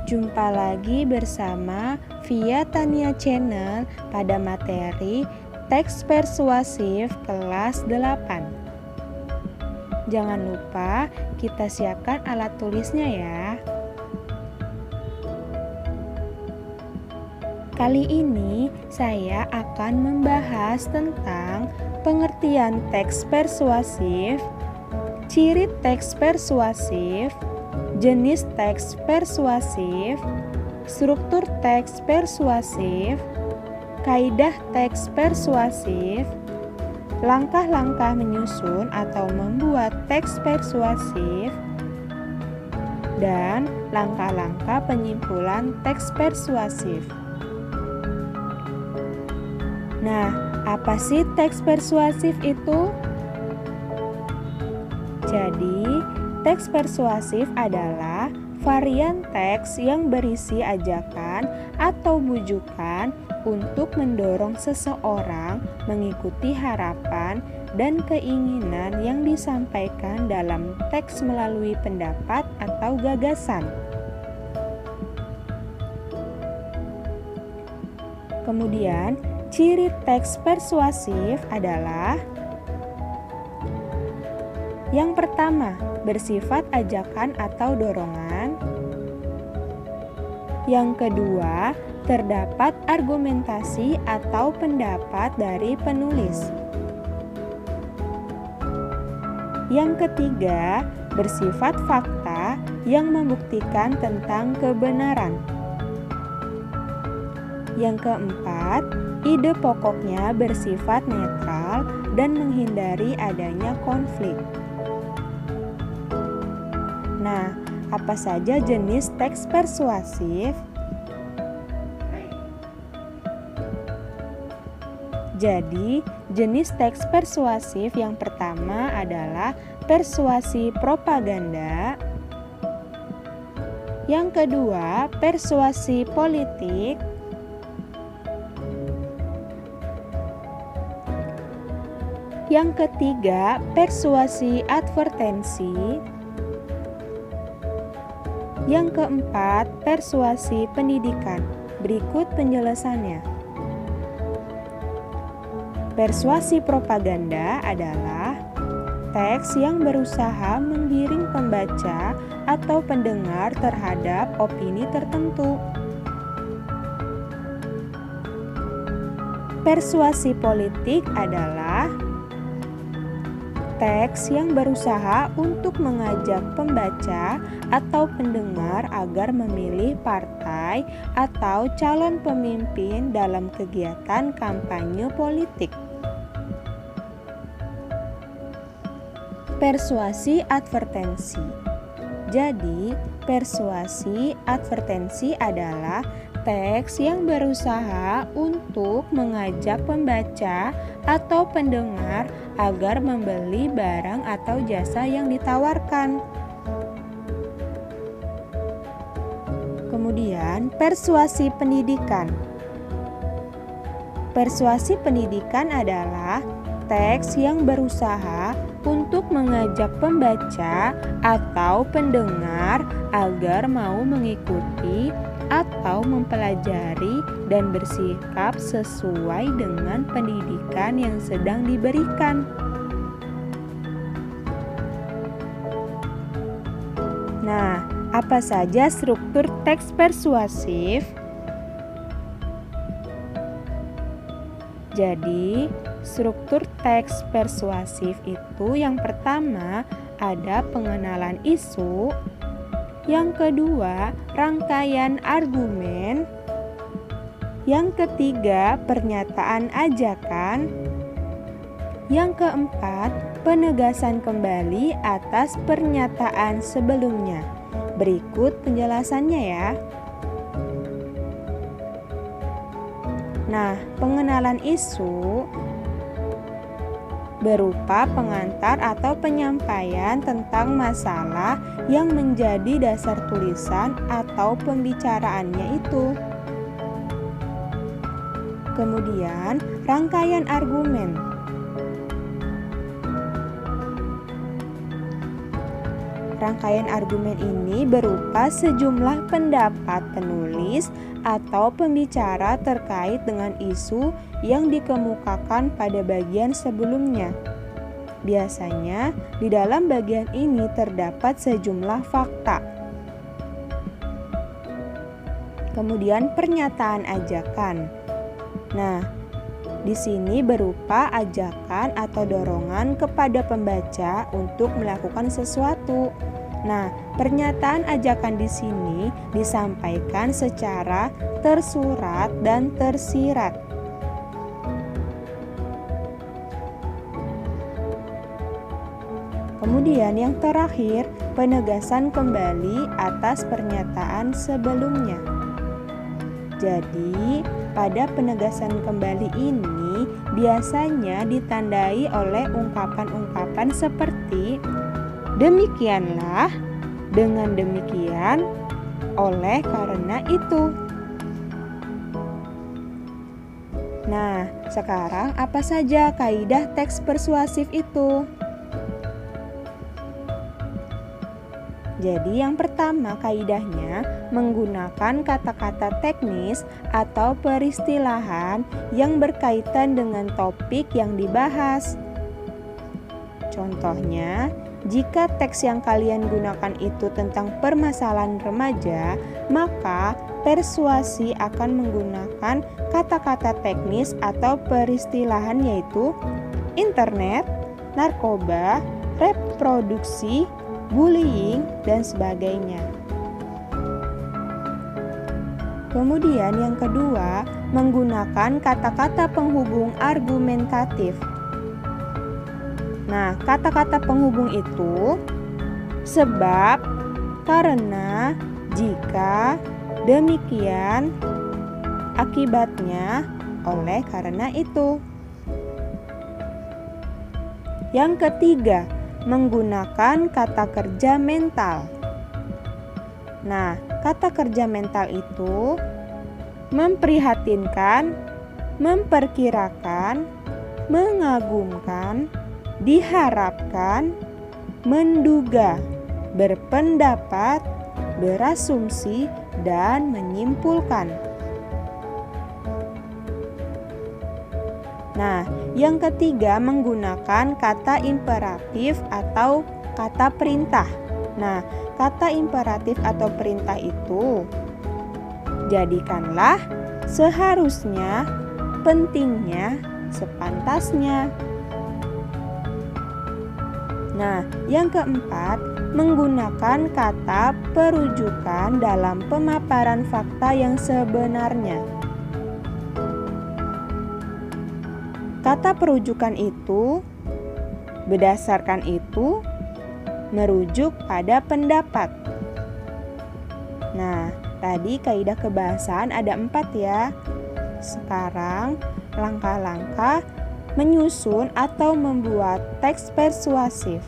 Jumpa lagi bersama Via Tania Channel pada materi teks persuasif kelas 8. Jangan lupa kita siapkan alat tulisnya ya. Kali ini saya akan membahas tentang pengertian teks persuasif, ciri teks persuasif, jenis teks persuasif, struktur teks persuasif, kaidah teks persuasif, langkah-langkah menyusun atau membuat teks persuasif, dan langkah-langkah penyimpulan teks persuasif. Nah, apa sih teks persuasif itu? Jadi, teks persuasif adalah varian teks yang berisi ajakan atau bujukan untuk mendorong seseorang mengikuti harapan dan keinginan yang disampaikan dalam teks melalui pendapat atau gagasan. Kemudian, ciri teks persuasif adalah yang pertama, bersifat ajakan atau dorongan. Yang kedua, terdapat argumentasi atau pendapat dari penulis. Yang ketiga, bersifat fakta yang membuktikan tentang kebenaran. Yang keempat, ide pokoknya bersifat netral dan menghindari adanya konflik. Nah, apa saja jenis teks persuasif? Jadi, jenis teks persuasif yang pertama adalah persuasi propaganda. Yang kedua, persuasi politik. Yang ketiga, persuasi advertensi. Yang keempat, persuasi pendidikan. Berikut penjelasannya. Persuasi propaganda adalah teks yang berusaha menggiring pembaca atau pendengar terhadap opini tertentu. Persuasi politik adalah teks yang berusaha untuk mengajak pembaca atau pendengar agar memilih partai atau calon pemimpin dalam kegiatan kampanye politik. Persuasi advertensi. Jadi, persuasi advertensi adalah teks yang berusaha untuk mengajak pembaca atau pendengar agar membeli barang atau jasa yang ditawarkan. Kemudian, persuasi pendidikan. Persuasi pendidikan adalah teks yang berusaha untuk mengajak pembaca atau pendengar agar mau mengikuti atau mempelajari dan bersikap sesuai dengan pendidikan yang sedang diberikan. Nah, apa saja struktur teks persuasif? Jadi, struktur teks persuasif itu yang pertama ada pengenalan isu, yang kedua rangkaian argumen, yang ketiga pernyataan ajakan, yang keempat penegasan kembali atas pernyataan sebelumnya. Berikut penjelasannya ya. Nah, pengenalan isu berupa pengantar atau penyampaian tentang masalah yang menjadi dasar tulisan atau pembicaraannya itu. Kemudian, rangkaian argumen. Rangkaian argumen ini berupa sejumlah pendapat penulis atau pembicara terkait dengan isu yang dikemukakan pada bagian sebelumnya. Biasanya, di dalam bagian ini terdapat sejumlah fakta. Kemudian pernyataan ajakan. Nah, di sini berupa ajakan atau dorongan kepada pembaca untuk melakukan sesuatu. Nah, pernyataan ajakan di sini disampaikan secara tersurat dan tersirat. Kemudian yang terakhir, penegasan kembali atas pernyataan sebelumnya. Jadi, pada penegasan kembali ini biasanya ditandai oleh ungkapan-ungkapan seperti demikianlah, dengan demikian, oleh karena itu. Nah, sekarang apa saja kaidah teks persuasif itu? Jadi yang pertama kaidahnya menggunakan kata-kata teknis atau peristilahan yang berkaitan dengan topik yang dibahas. Contohnya, jika teks yang kalian gunakan itu tentang permasalahan remaja, maka persuasi akan menggunakan kata-kata teknis atau peristilahan yaitu internet, narkoba, reproduksi, bullying, dan sebagainya. Kemudian yang kedua, menggunakan kata-kata penghubung argumentatif. Nah, kata-kata penghubung itu sebab, karena, jika, demikian, akibatnya, oleh karena itu. Yang ketiga, menggunakan kata kerja mental. Nah, kata kerja mental itu memprihatinkan, memperkirakan, mengagumkan, diharapkan, menduga, berpendapat, berasumsi, dan menyimpulkan. Nah, yang ketiga menggunakan kata imperatif atau kata perintah. Nah, kata imperatif atau perintah itu jadikanlah, seharusnya, pentingnya, sepantasnya. Nah, yang keempat menggunakan kata perujukan dalam pemaparan fakta yang sebenarnya. Kata perujukan itu, berdasarkan itu, merujuk pada pendapat. Nah, tadi kaidah kebahasaan ada 4 ya. Sekarang langkah-langkah menyusun atau membuat teks persuasif.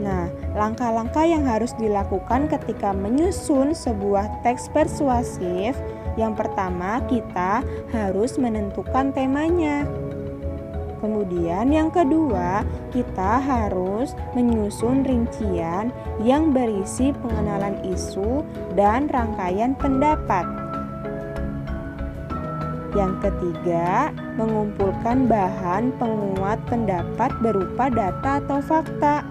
Nah, langkah-langkah yang harus dilakukan ketika menyusun sebuah teks persuasif. Yang pertama, kita harus menentukan temanya. Kemudian yang kedua, kita harus menyusun rincian yang berisi pengenalan isu dan rangkaian pendapat. Yang ketiga, mengumpulkan bahan penguat pendapat berupa data atau fakta.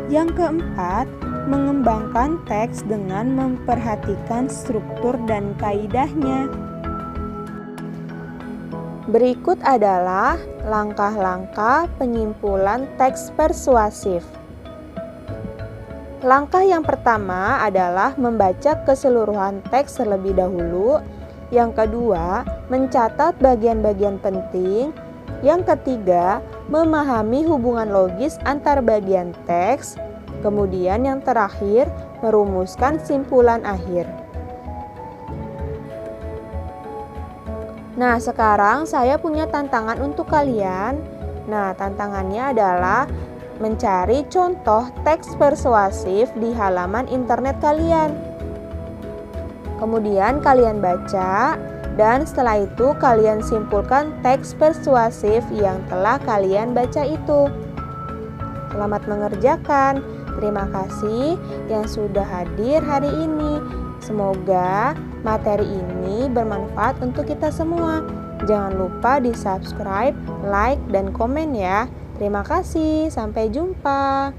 Yang keempat, mengembangkan teks dengan memperhatikan struktur dan kaidahnya. Berikut adalah langkah-langkah penyimpulan teks persuasif. Langkah yang pertama adalah membaca keseluruhan teks terlebih dahulu. Yang kedua, mencatat bagian-bagian penting. Yang ketiga, memahami hubungan logis antar bagian teks. Kemudian yang terakhir, merumuskan simpulan akhir. Nah, sekarang saya punya tantangan untuk kalian. Nah, tantangannya adalah mencari contoh teks persuasif di halaman internet kalian. Kemudian kalian baca, dan setelah itu kalian simpulkan teks persuasif yang telah kalian baca itu. Selamat mengerjakan. Terima kasih yang sudah hadir hari ini. Semoga materi ini bermanfaat untuk kita semua. Jangan lupa di subscribe, like, dan komen ya. Terima kasih, sampai jumpa.